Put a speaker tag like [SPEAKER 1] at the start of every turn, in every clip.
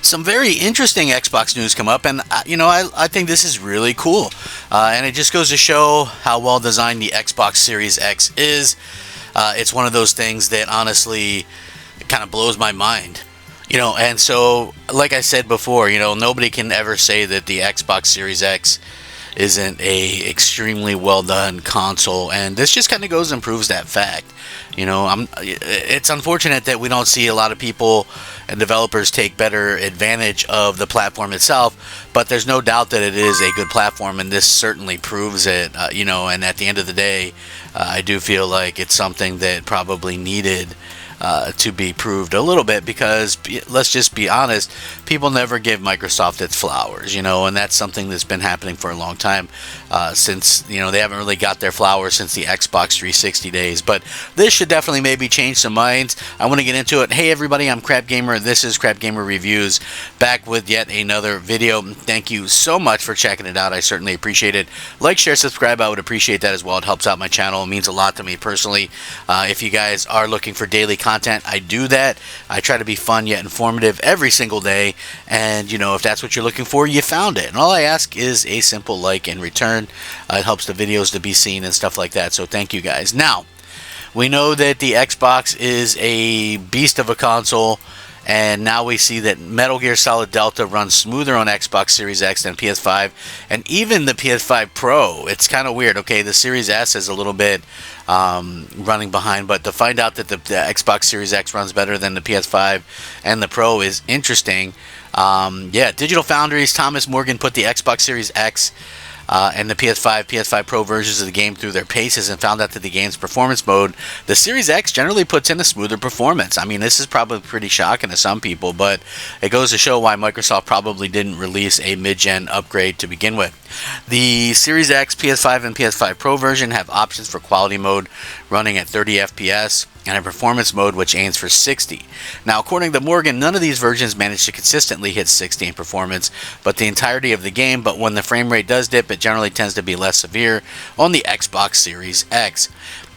[SPEAKER 1] some very interesting Xbox news come up, and I think this is really cool, and it just goes to show how well designed the Xbox Series X is. It's one of those things that honestly kind of blows my mind. And so, like I said before, nobody can ever say that the Xbox Series X isn't a extremely well done console, and this just kind of goes and proves that fact. It's unfortunate that we don't see a lot of people and developers take better advantage of the platform itself, but there's no doubt that it is a good platform, and this certainly proves it. And at the end of the day, I do feel like it's something that probably needed to be proved a little bit, because let's just be honest, people never give Microsoft its flowers, and that's something that's been happening for a long time, since they haven't really got their flowers since the Xbox 360 days. But this should definitely maybe change some minds. I want to get into it. Hey everybody, I'm Crap Gamer. This is Crap Gamer Reviews, back with yet another video. Thank you so much for checking it out. I certainly appreciate it. Like, share, subscribe. I would appreciate that as well. It helps out my channel. It means a lot to me personally. If you guys are looking for daily content, I do that. I try to be fun yet informative every single day, and if that's what you're looking for, you found it. And all I ask is a simple like in return. It helps the videos to be seen and stuff like that, so thank you guys. Now, we know that the Xbox is a beast of a console, and now we see that Metal Gear Solid Delta runs smoother on Xbox Series X than PS5, and even the PS5 Pro. It's kind of weird. Okay, the Series S is a little bit running behind, but to find out that the Xbox Series X runs better than the PS5 and the Pro is interesting. Digital Foundry's Thomas Morgan put the Xbox Series X and the PS5 Pro versions of the game through their paces and found out that the game's performance mode, the Series X generally puts in a smoother performance. I mean, this is probably pretty shocking to some people, but it goes to show why Microsoft probably didn't release a mid-gen upgrade to begin with. The Series X, PS5, and PS5 Pro version have options for quality mode running at 30 FPS and a performance mode which aims for 60. Now, according to Morgan, none of these versions manage to consistently hit 60 in performance, but the entirety of the game. But when the frame rate does dip, it generally tends to be less severe on the Xbox Series X.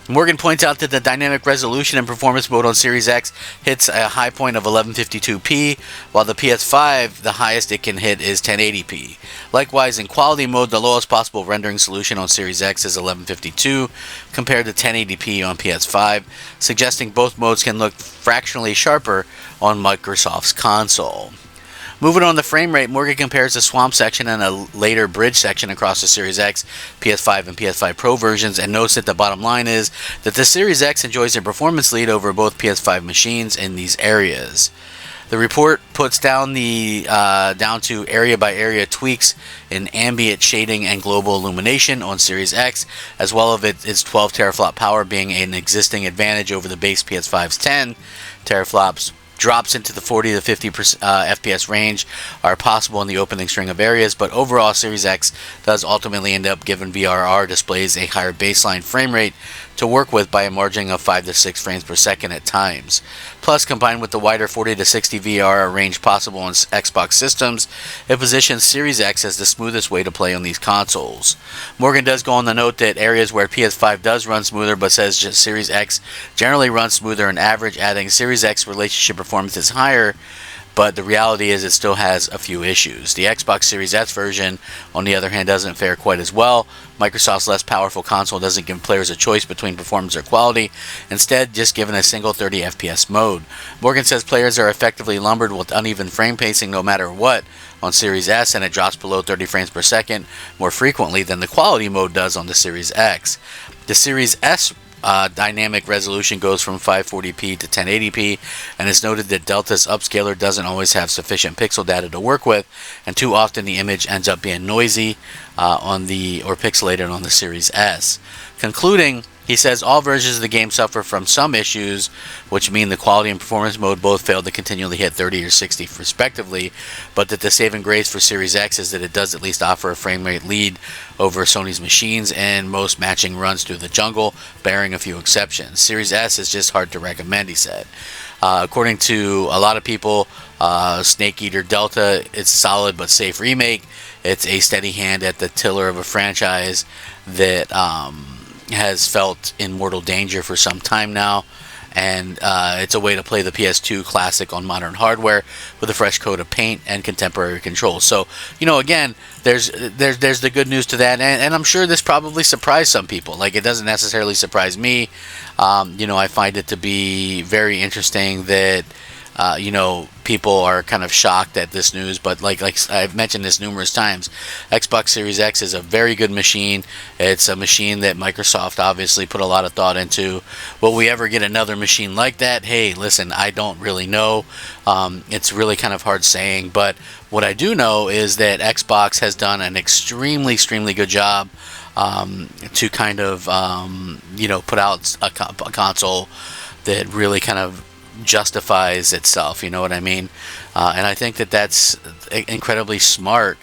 [SPEAKER 1] Morgan points out that the dynamic resolution and performance mode on Series X hits a high point of 1152p, while the PS5, the highest it can hit is 1080p. Likewise, in quality mode, the lowest possible rendering solution on Series X is 1152 compared to 1080p on PS5, suggesting both modes can look fractionally sharper on Microsoft's console. Moving on the frame rate, Morgan compares the swamp section and a later bridge section across the Series X, PS5, and PS5 Pro versions, and notes that the bottom line is that the Series X enjoys a performance lead over both PS5 machines in these areas. The report puts down to area-by-area tweaks in ambient shading and global illumination on Series X, as well as its 12 teraflop power being an existing advantage over the base PS5's 10 teraflops. Drops into the 40 to 50 FPS range are possible in the opening string of areas, but overall Series X does ultimately end up giving VRR displays a higher baseline frame rate to work with by a margin of 5 to 6 frames per second at times. Plus, combined with the wider 40 to 60 VRR range possible on Xbox systems, it positions Series X as the smoothest way to play on these consoles. Morgan does go on to note that areas where PS5 does run smoother, but says Series X generally runs smoother on average, adding Series X relationship performance is higher, but the reality is it still has a few issues. The Xbox Series S version, on the other hand, doesn't fare quite as well. Microsoft's less powerful console doesn't give players a choice between performance or quality, instead just given a single 30 FPS mode. Morgan says players are effectively lumbered with uneven frame pacing no matter what on Series S, and it drops below 30 frames per second more frequently than the quality mode does on the Series X. The Series S dynamic resolution goes from 540p to 1080p, and it's noted that Delta's upscaler doesn't always have sufficient pixel data to work with, and too often the image ends up being noisy or pixelated on the Series S. Concluding, he says all versions of the game suffer from some issues, which mean the quality and performance mode both fail to continually hit 30 or 60 respectively, but that the saving grace for Series X is that it does at least offer a frame rate lead over Sony's machines and most matching runs through the jungle, barring a few exceptions. Series S is just hard to recommend, he said. According to a lot of people, Snake Eater Delta, it's solid but safe remake. It's a steady hand at the tiller of a franchise that has felt in mortal danger for some time now, and it's a way to play the PS2 classic on modern hardware with a fresh coat of paint and contemporary controls. So, again, there's the good news to that, and I'm sure this probably surprised some people. Like, it doesn't necessarily surprise me. I find it to be very interesting that people are kind of shocked at this news, but like I've mentioned this numerous times, Xbox Series X is a very good machine. It's a machine that Microsoft obviously put a lot of thought into. Will we ever get another machine like that? Hey, listen, I don't really know. It's really kind of hard saying, but what I do know is that Xbox has done an extremely good job to kind of put out a console that really kind of justifies itself, you know what I mean? And I think that that's incredibly smart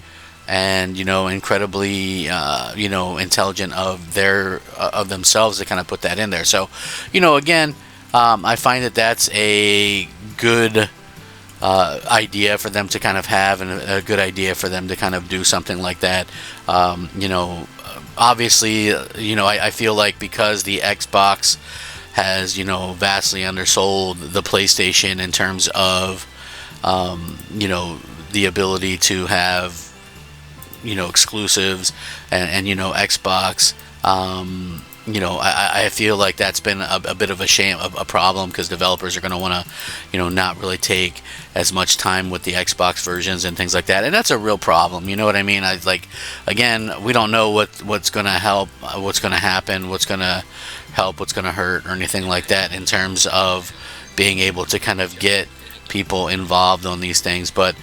[SPEAKER 1] and incredibly intelligent of themselves to kind of put that in there. So again, I find that that's a good idea for them to kind of have, and a good idea for them to kind of do something like that. Obviously, I feel like because the Xbox has vastly undersold the PlayStation in terms of the ability to have exclusives, and Xbox, I feel like that's been a bit of a problem, because developers are going to want to not really take as much time with the Xbox versions and things like that, and that's a real problem. You know what I mean? Again, we don't know what's going to help, what's going to happen, what's going to help, what's going to hurt, or anything like that in terms of being able to kind of get people involved on these things. But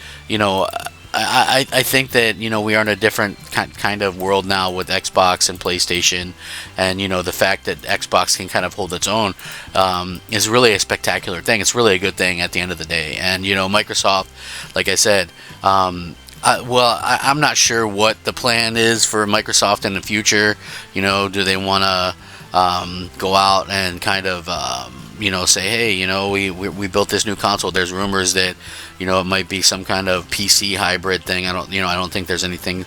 [SPEAKER 1] I think that we are in a different kind of world now with Xbox and PlayStation, and the fact that Xbox can kind of hold its own is really a spectacular thing. It's really a good thing at the end of the day. And Microsoft, like I said, I'm not sure what the plan is for Microsoft in the future. Do they want to go out and kind of say, hey, we built this new console. There's rumors that it might be some kind of PC hybrid thing. I don't think there's anything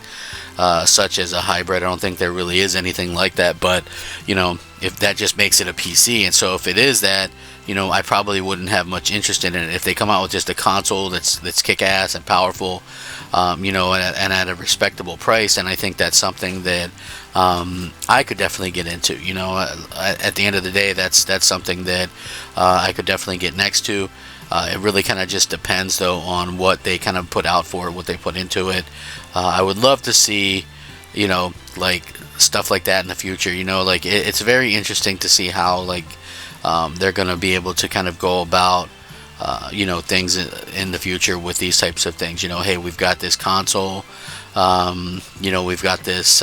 [SPEAKER 1] such as a hybrid. I don't think there really is anything like that. But if that just makes it a PC, and so if it is that, I probably wouldn't have much interest in it. If they come out with just a console that's kick-ass and powerful, and at a respectable price, and I think that's something that I could definitely get into. At the end of the day, that's something that I could definitely get next to. It really kind of just depends, though, on what they kind of put out for it, what they put into it. I would love to see, like stuff like that in the future. It's very interesting to see how they're going to be able to kind of go about things in the future with these types of things. Hey, we've got this console, we've got this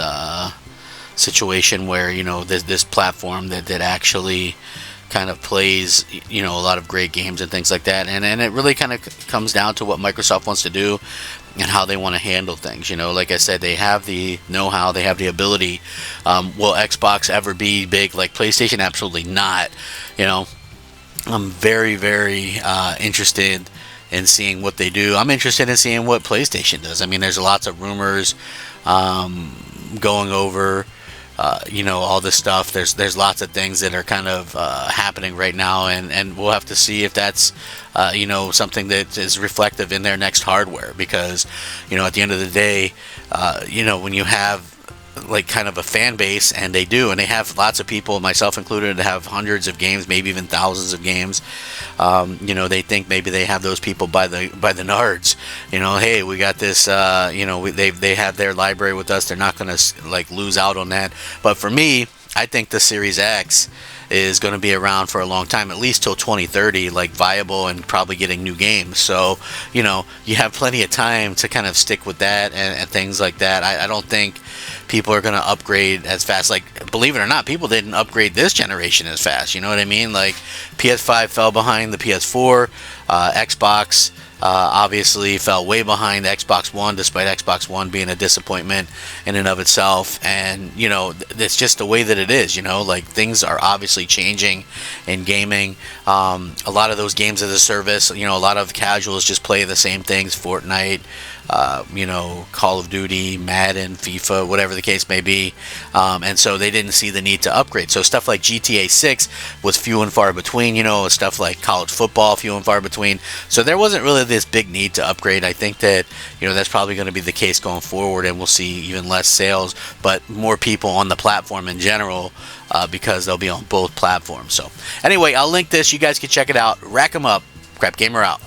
[SPEAKER 1] situation where this platform that actually kind of plays a lot of great games and things like that, and it really kind of comes down to what Microsoft wants to do and how they want to handle things. Like I said, they have the know-how, they have the ability. Will Xbox ever be big like PlayStation? Absolutely not. I'm very interested in seeing what they do. I'm interested in seeing what PlayStation does. I mean, there's lots of rumors going over all this stuff. There's lots of things that are kind of happening right now, and we'll have to see if that's something that is reflective in their next hardware, because at the end of the day, when you have like kind of a fan base, and they have lots of people, myself included, that have hundreds of games, maybe even thousands of games. They think maybe they have those people by the nards. Hey, we got this. They have their library with us. They're not going to lose out on that. But for me, I think the Series X is going to be around for a long time, at least till 2030, viable and probably getting new games. So, you have plenty of time to kind of stick with that and things like that. I don't think people are going to upgrade as fast. Believe it or not, people didn't upgrade this generation as fast. You know what I mean? PS5 fell behind the PS4, Xbox obviously fell way behind Xbox One, despite Xbox One being a disappointment in and of itself. And you know, it's just the way that it is. You know, like things are obviously changing in gaming. A lot of those games as a service, you know, a lot of casuals just play the same things: Fortnite, you know, Call of Duty, Madden, FIFA, whatever the case may be. And so they didn't see the need to upgrade. So stuff like GTA 6 was few and far between, you know, stuff like college football, few and far between. So there wasn't really this big need to upgrade. I think that, you know, that's probably going to be the case going forward, and we'll see even less sales, but more people on the platform in general, because they'll be on both platforms. So anyway, I'll link this. You guys can check it out. Rack 'em up. Crap Gamer out.